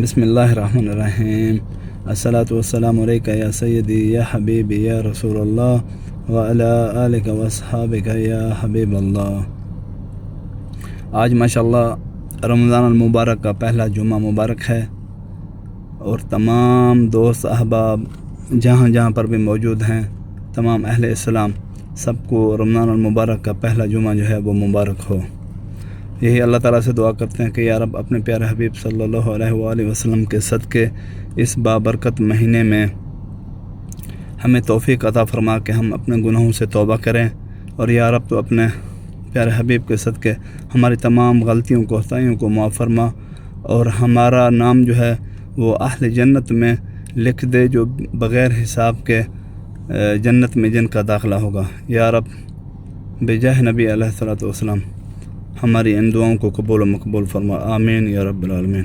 बिस्मिल्लाहिर्रहमानिर्रहीम। अस्सलातु वस्सलामु अलैका या सय्यदी या हबीबी या रसूलल्लाह व अला आलिका व अस्हाबिका या हबीबल्लाह। आज माशाअल्लाह रमज़ान अल मुबारक का पहला जुमा मुबारक है और तमाम दोस्त अहबाब जहाँ जहाँ पर भी मौजूद हैं, तमाम अहले इस्लाम सबको रमज़ान अल मुबारक का पहला जुमा जो है वो मुबारक हो। यही अल्लाह ताला से दुआ करते हैं कि या रब अपने प्यारे हबीब सल्लल्लाहु अलैहि वसल्लम के सदक़े इस बाबरकत महीने में हमें तौफ़ीक़ अता फरमा के हम अपने गुनाहों से तौबा करें। और या रब तो अपने प्यारे हबीब के सदक़े हमारी तमाम गलतियों कोताहियों को माफ़ फरमा और हमारा नाम जो है वो अहले जन्नत में लिख दे, जो बग़ैर हिसाब के जन्नत में जिनका दाखिला होगा। या रब बेजाह नबी अलैहिस्सलातु वस्सलाम हमारी इन दुआओं को कबूल व मकबूल फरमा। आमीन या रब्बल आलमीन।